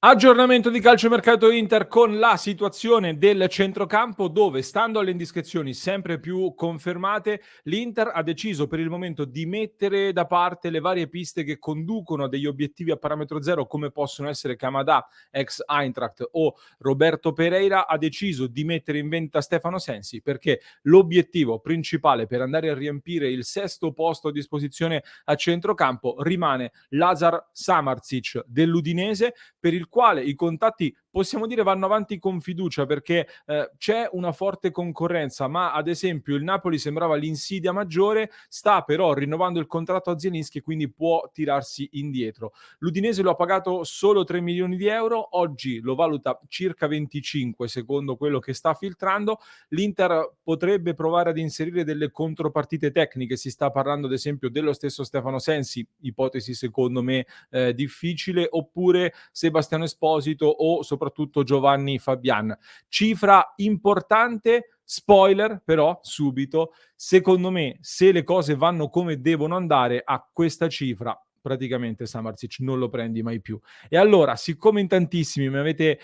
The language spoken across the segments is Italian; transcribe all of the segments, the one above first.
Aggiornamento di calciomercato Inter con la situazione del centrocampo dove, stando alle indiscrezioni sempre più confermate, l'Inter ha deciso per il momento di mettere da parte le varie piste che conducono a degli obiettivi a parametro zero come possono essere Kamada, ex Eintracht, o Roberto Pereira. Ha deciso di mettere in venta Stefano Sensi perché l'obiettivo principale per andare a riempire il sesto posto a disposizione a centrocampo rimane Lazar Samardzic dell'Udinese, per il quale i contatti possiamo dire vanno avanti con fiducia perché c'è una forte concorrenza, ma ad esempio il Napoli sembrava l'insidia maggiore, sta però rinnovando il contratto a Zielinski, quindi può tirarsi indietro. L'Udinese lo ha pagato solo 3 milioni di euro, oggi lo valuta circa 25 secondo quello che sta filtrando. L'Inter potrebbe provare ad inserire delle contropartite tecniche, si sta parlando ad esempio dello stesso Stefano Sensi, ipotesi secondo me difficile, oppure Sebastiano Esposito o soprattutto Giovanni Fabian. Cifra importante, spoiler però subito, secondo me se le cose vanno come devono andare a questa cifra praticamente Samardzic non lo prendi mai più. E allora, siccome in tantissimi mi avete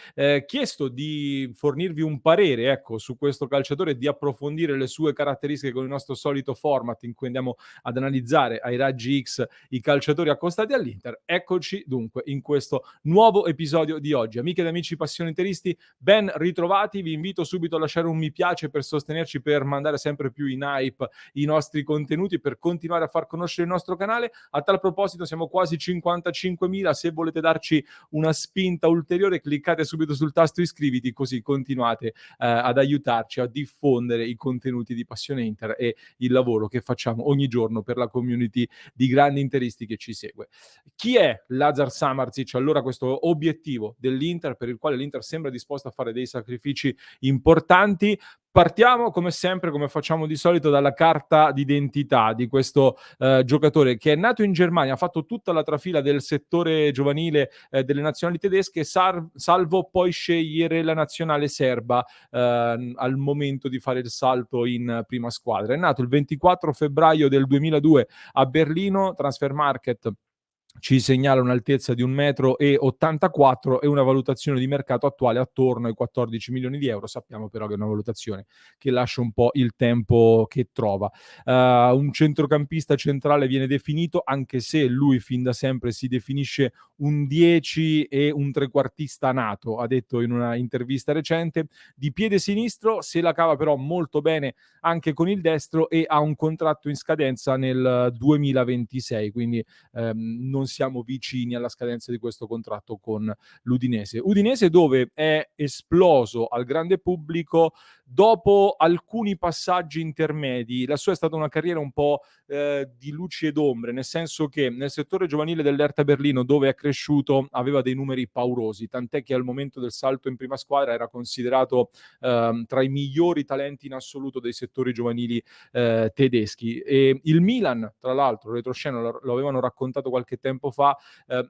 chiesto di fornirvi un parere, ecco, su questo calciatore e di approfondire le sue caratteristiche con il nostro solito format in cui andiamo ad analizzare ai raggi X i calciatori accostati all'Inter, eccoci dunque in questo nuovo episodio di oggi. Amiche ed amici passioni interisti, ben ritrovati, vi invito subito a lasciare un mi piace per sostenerci, per mandare sempre più in hype i nostri contenuti, per continuare a far conoscere il nostro canale. A tal proposito siamo quasi 55.000, se volete darci una spinta ulteriore cliccate subito sul tasto iscriviti, così continuate ad aiutarci a diffondere i contenuti di Passione Inter e il lavoro che facciamo ogni giorno per la community di grandi interisti che ci segue. Chi è Lazar Samardzic? Allora, questo obiettivo dell'Inter per il quale l'Inter sembra disposto a fare dei sacrifici importanti. Partiamo come sempre, come facciamo di solito, dalla carta d'identità di questo giocatore che è nato in Germania, ha fatto tutta la trafila del settore giovanile delle nazionali tedesche, salvo poi scegliere la nazionale serba al momento di fare il salto in prima squadra. È nato il 24 febbraio del 2002 a Berlino. Transfermarkt ci segnala un'altezza di 1,84 m e una valutazione di mercato attuale attorno ai 14 milioni di euro. Sappiamo però che è una valutazione che lascia un po' il tempo che trova. Un centrocampista centrale viene definito, anche se lui fin da sempre si definisce un 10 e un trequartista nato, ha detto in una intervista recente. Di piede sinistro se la cava però molto bene anche con il destro e ha un contratto in scadenza nel 2026, quindi non siamo vicini alla scadenza di questo contratto con l'Udinese. Udinese dove è esploso al grande pubblico dopo alcuni passaggi intermedi. La sua è stata una carriera un po' di luci ed ombre, nel senso che nel settore giovanile dell'Hertha Berlino, dove è cresciuto, aveva dei numeri paurosi, tant'è che al momento del salto in prima squadra era considerato tra i migliori talenti in assoluto dei settori giovanili tedeschi. E il Milan, tra l'altro, retroscena, lo avevano raccontato qualche tempo fa,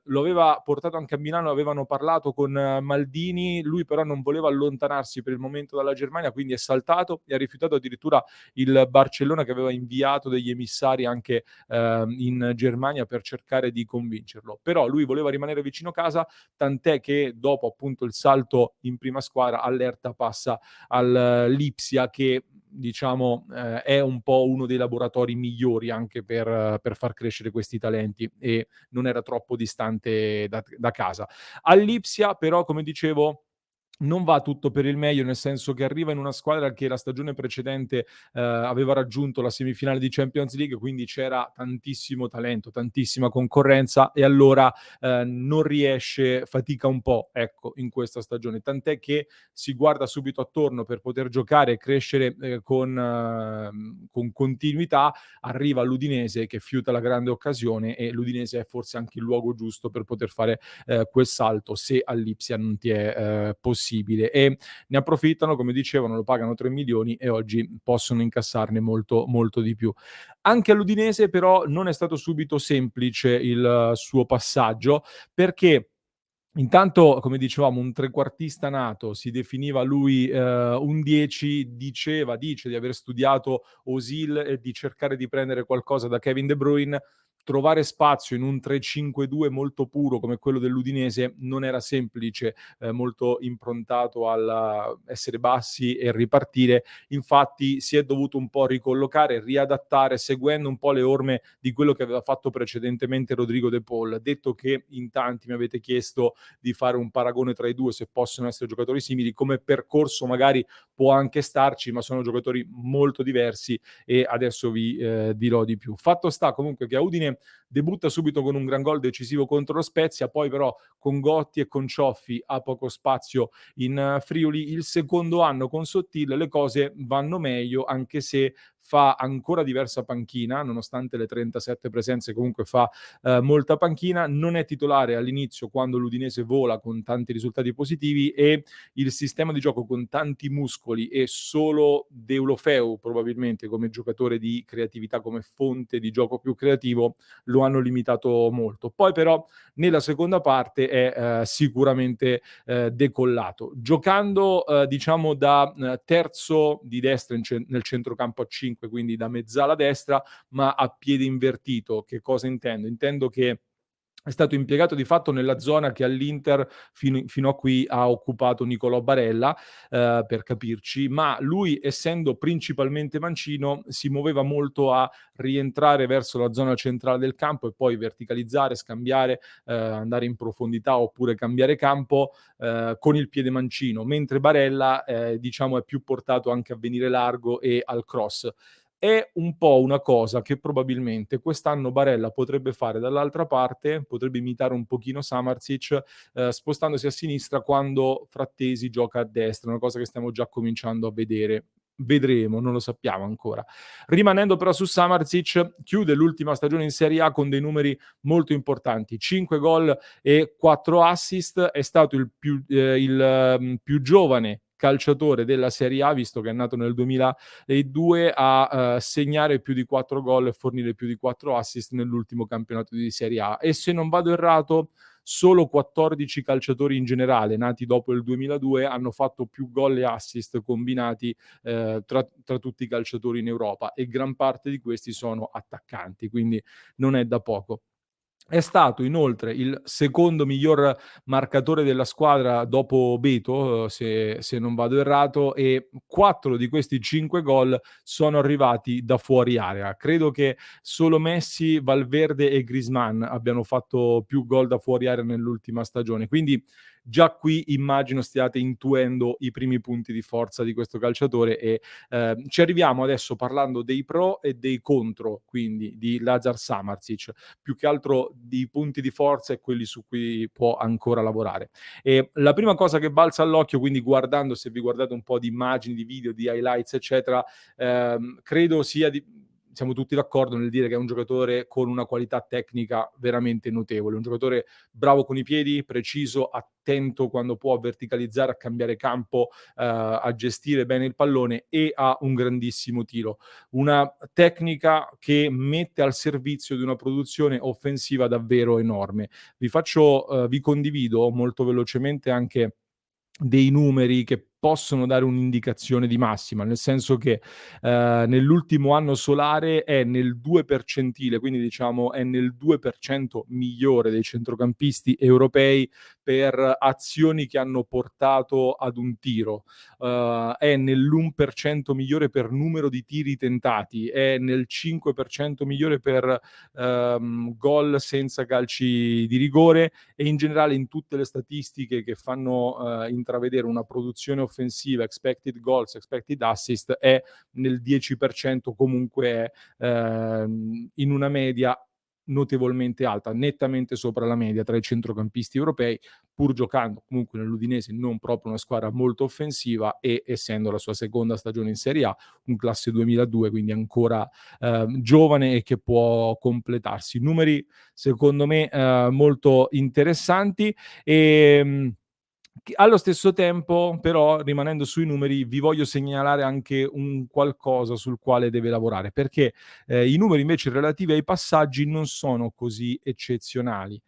lo aveva portato anche a Milano, avevano parlato con Maldini, lui però non voleva allontanarsi per il momento dalla Germania, quindi è saltato e ha rifiutato addirittura il Barcellona che aveva inviato degli emissari anche in Germania per cercare di convincerlo. Però lui voleva rimanere vicino casa, tant'è che dopo appunto il salto in prima squadra all'Erta passa al Lipsia, che diciamo è un po' uno dei laboratori migliori anche per far crescere questi talenti, e non era troppo distante da casa. All'Ipsia però, come dicevo, non va tutto per il meglio, nel senso che arriva in una squadra che la stagione precedente aveva raggiunto la semifinale di Champions League, quindi c'era tantissimo talento, tantissima concorrenza, e allora non riesce, fatica un po', ecco, in questa stagione, tant'è che si guarda subito attorno per poter giocare e crescere con continuità. Arriva l'Udinese che fiuta la grande occasione, e l'Udinese è forse anche il luogo giusto per poter fare quel salto, se all'Ipsia non ti è possibile. E ne approfittano, come dicevano, lo pagano 3 milioni e oggi possono incassarne molto, molto di più. Anche all'Udinese però non è stato subito semplice il suo passaggio, perché intanto, come dicevamo, un trequartista nato, si definiva lui un 10, dice di aver studiato Özil e di cercare di prendere qualcosa da Kevin De Bruyne. trovare spazio in un 3-5-2 molto puro come quello dell'Udinese non era semplice, molto improntato al essere bassi e ripartire. Infatti si è dovuto un po' ricollocare, riadattare, seguendo un po' le orme di quello che aveva fatto precedentemente Rodrigo De Paul. Detto che in tanti mi avete chiesto di fare un paragone tra i due, se possono essere giocatori simili, come percorso magari può anche starci, ma sono giocatori molto diversi e adesso vi dirò di più. Fatto sta comunque che a Udine debutta subito con un gran gol decisivo contro lo Spezia, poi però con Gotti e con Cioffi ha poco spazio in Friuli. Il secondo anno con Sottil le cose vanno meglio, anche se fa ancora diversa panchina, nonostante le 37 presenze comunque fa molta panchina, non è titolare all'inizio quando l'Udinese vola con tanti risultati positivi e il sistema di gioco con tanti muscoli e solo Deulofeu probabilmente come giocatore di creatività, come fonte di gioco più creativo, lo hanno limitato molto. Poi però nella seconda parte è sicuramente decollato. Giocando diciamo da terzo di destra nel centrocampo a 5, quindi da mezzala destra, ma a piede invertito. Che cosa intendo? Intendo che è stato impiegato di fatto nella zona che all'Inter fino a qui ha occupato Nicolò Barella, per capirci, ma lui essendo principalmente mancino si muoveva molto a rientrare verso la zona centrale del campo e poi verticalizzare, scambiare, andare in profondità oppure cambiare campo con il piede mancino, mentre Barella diciamo è più portato anche a venire largo e al cross. È un po' una cosa che probabilmente quest'anno Barella potrebbe fare dall'altra parte, potrebbe imitare un pochino Samardzic, spostandosi a sinistra quando Frattesi gioca a destra, una cosa che stiamo già cominciando a vedere. Vedremo, non lo sappiamo ancora. Rimanendo però su Samardzic, chiude l'ultima stagione in Serie A con dei numeri molto importanti, 5 gol e 4 assist, è stato più giovane calciatore della Serie A, visto che è nato nel 2002, a segnare più di 4 gol e fornire più di 4 assist nell'ultimo campionato di Serie A. E se non vado errato, solo 14 calciatori in generale, nati dopo il 2002, hanno fatto più gol e assist combinati tra tutti i calciatori in Europa e gran parte di questi sono attaccanti, quindi non è da poco. È stato inoltre il secondo miglior marcatore della squadra dopo Beto, se non vado errato, e 4 di questi 5 gol sono arrivati da fuori area. Credo che solo Messi, Valverde e Griezmann abbiano fatto più gol da fuori area nell'ultima stagione. Quindi già qui immagino stiate intuendo i primi punti di forza di questo calciatore e ci arriviamo adesso parlando dei pro e dei contro, quindi di Lazar Samardzic, più che altro di punti di forza e quelli su cui può ancora lavorare. E la prima cosa che balza all'occhio, quindi guardando, se vi guardate un po' di immagini, di video, di highlights, eccetera, credo sia siamo tutti d'accordo nel dire che è un giocatore con una qualità tecnica veramente notevole, un giocatore bravo con i piedi, preciso, attento quando può a verticalizzare, a cambiare campo, a gestire bene il pallone e ha un grandissimo tiro. Una tecnica che mette al servizio di una produzione offensiva davvero enorme. Vi condivido molto velocemente anche dei numeri che possono dare un'indicazione di massima, nel senso che nell'ultimo anno solare è nel 2 percentile, quindi diciamo è nel 2% migliore dei centrocampisti europei per azioni che hanno portato ad un tiro, è nell'1% migliore per numero di tiri tentati, è nel 5% migliore per gol senza calci di rigore e in generale in tutte le statistiche che fanno intravedere una produzione offensiva, expected goals, expected assist, è nel 10%, comunque è in una media notevolmente alta, nettamente sopra la media tra i centrocampisti europei, pur giocando comunque nell'Udinese non proprio una squadra molto offensiva e essendo la sua seconda stagione in Serie A, un classe 2002, quindi ancora giovane e che può completarsi. Numeri secondo me molto interessanti e allo stesso tempo però, rimanendo sui numeri, vi voglio segnalare anche un qualcosa sul quale deve lavorare, perché i numeri invece relativi ai passaggi non sono così eccezionali.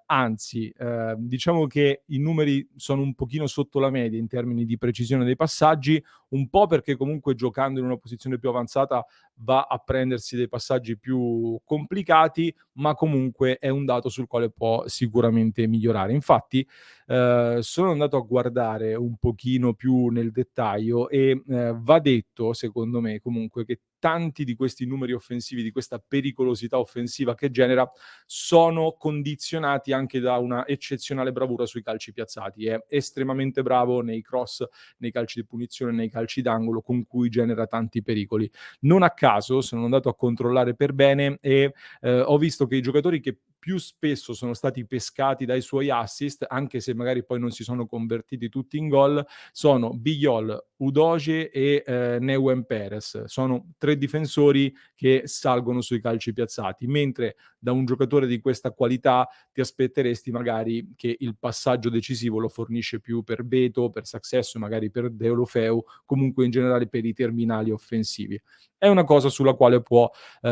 anzi, diciamo che i numeri sono un pochino sotto la media in termini di precisione dei passaggi, un po' perché comunque giocando in una posizione più avanzata va a prendersi dei passaggi più complicati, ma comunque è un dato sul quale può sicuramente migliorare. Infatti, sono andato a guardare un pochino più nel dettaglio e, va detto secondo me comunque che tanti di questi numeri offensivi, di questa pericolosità offensiva che genera, sono condizionati anche da una eccezionale bravura sui calci piazzati. È estremamente bravo nei cross, nei calci di punizione, nei calci d'angolo con cui genera tanti pericoli. Non a caso sono andato a controllare per bene e ho visto che i giocatori che più spesso sono stati pescati dai suoi assist, anche se magari poi non si sono convertiti tutti in gol, sono Bigliol, Udogie e Neuen Perez. Sono 3 difensori che salgono sui calci piazzati, mentre da un giocatore di questa qualità ti aspetteresti magari che il passaggio decisivo lo fornisce più per Beto, per Success, magari per Deulofeu, comunque in generale per i terminali offensivi. È una cosa sulla quale può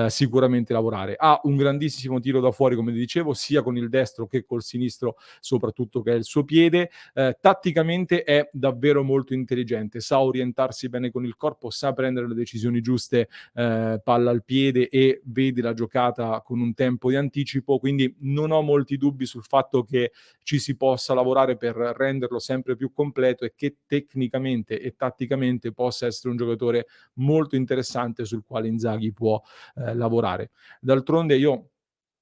sicuramente lavorare. Ha un grandissimo tiro da fuori, come dicevo, sia con il destro che col sinistro, soprattutto che è il suo piede. Tatticamente è davvero molto intelligente, sa orientarsi bene con il corpo, sa prendere le decisioni giuste, palla al piede e vede la giocata con un tempo di anticipo, quindi non ho molti dubbi sul fatto che ci si possa lavorare per renderlo sempre più completo e che tecnicamente e tatticamente possa essere un giocatore molto interessante sul quale Inzaghi può lavorare. D'altronde io,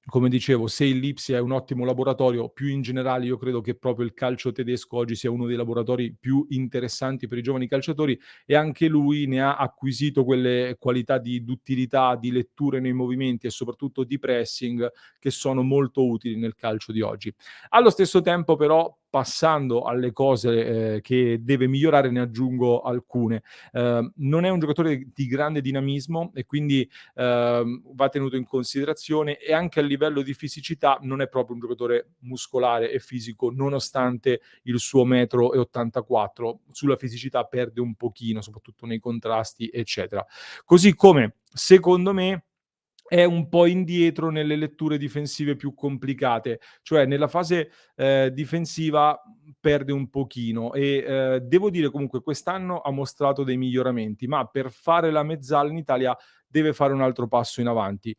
come dicevo, se il Lipsia è un ottimo laboratorio, più in generale io credo che proprio il calcio tedesco oggi sia uno dei laboratori più interessanti per i giovani calciatori e anche lui ne ha acquisito quelle qualità di duttilità, di letture nei movimenti e soprattutto di pressing che sono molto utili nel calcio di oggi. Allo stesso tempo però, passando alle cose, che deve migliorare, ne aggiungo alcune. Non è un giocatore di grande dinamismo e quindi va tenuto in considerazione e anche a livello di fisicità non è proprio un giocatore muscolare e fisico, nonostante il suo 1,84 m. Sulla fisicità perde un pochino, soprattutto nei contrasti, eccetera. Così come, secondo me, è un po' indietro nelle letture difensive più complicate, cioè nella fase, difensiva, perde un pochino e, devo dire comunque quest'anno ha mostrato dei miglioramenti, ma per fare la mezzala in Italia deve fare un altro passo in avanti.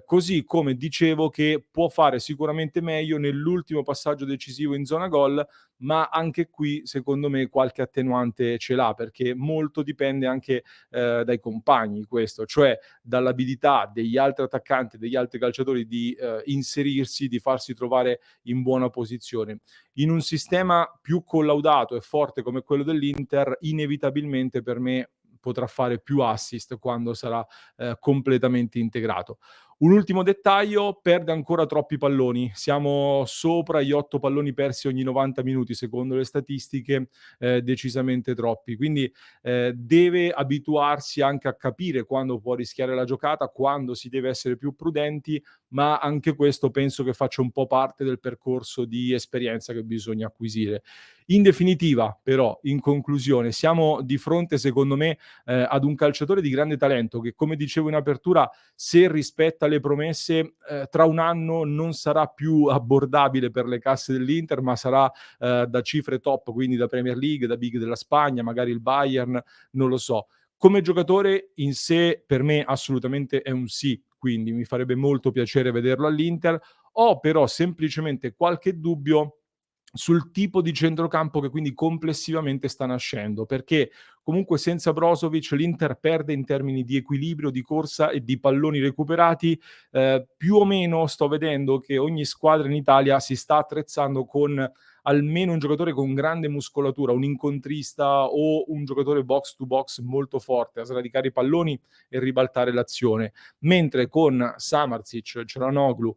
Così come dicevo che può fare sicuramente meglio nell'ultimo passaggio decisivo in zona gol, ma anche qui secondo me qualche attenuante ce l'ha, perché molto dipende anche, dai compagni questo, cioè dall'abilità degli altri attaccanti, degli altri calciatori di inserirsi, di farsi trovare in buona posizione. In un sistema più collaudato e forte come quello dell'Inter, inevitabilmente per me potrà fare più assist quando sarà completamente integrato. Un ultimo dettaglio, perde ancora troppi palloni, siamo sopra gli 8 palloni persi ogni 90 minuti secondo le statistiche, decisamente troppi. Quindi deve abituarsi anche a capire quando può rischiare la giocata, quando si deve essere più prudenti, ma anche questo penso che faccia un po' parte del percorso di esperienza che bisogna acquisire. In definitiva, però, in conclusione, siamo di fronte, secondo me, ad un calciatore di grande talento che, come dicevo in apertura, se rispetta le promesse, tra un anno non sarà più abbordabile per le casse dell'Inter, ma sarà da cifre top, quindi da Premier League, da big della Spagna, magari il Bayern, non lo so. Come giocatore in sé per me assolutamente è un sì, quindi mi farebbe molto piacere vederlo all'Inter. Ho però semplicemente qualche dubbio sul tipo di centrocampo che quindi complessivamente sta nascendo, perché comunque senza Brozovic l'Inter perde in termini di equilibrio, di corsa e di palloni recuperati. Più o meno sto vedendo che ogni squadra in Italia si sta attrezzando con almeno un giocatore con grande muscolatura, un incontrista o un giocatore box to box molto forte a sradicare i palloni e ribaltare l'azione. Mentre con Samardzic, Çalhanoğlu,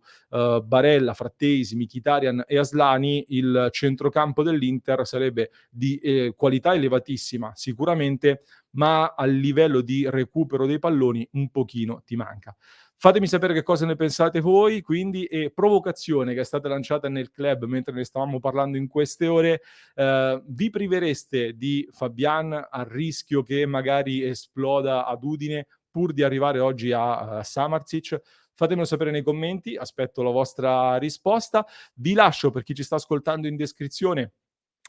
Barella, Frattesi, Mkhitaryan e Aslani il centrocampo dell'Inter sarebbe di qualità elevatissima sicuramente, ma a livello di recupero dei palloni un pochino ti manca. Fatemi sapere che cosa ne pensate voi, quindi, e provocazione che è stata lanciata nel club mentre ne stavamo parlando in queste ore, vi privereste di Fabian a rischio che magari esploda ad Udine pur di arrivare oggi a Samardzic? Fatemelo sapere nei commenti, aspetto la vostra risposta. Vi lascio, per chi ci sta ascoltando, in descrizione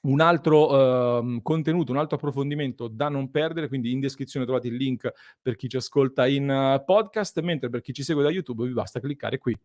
un altro contenuto, un altro approfondimento da non perdere, quindi in descrizione trovate il link per chi ci ascolta in podcast, mentre per chi ci segue da YouTube vi basta cliccare qui.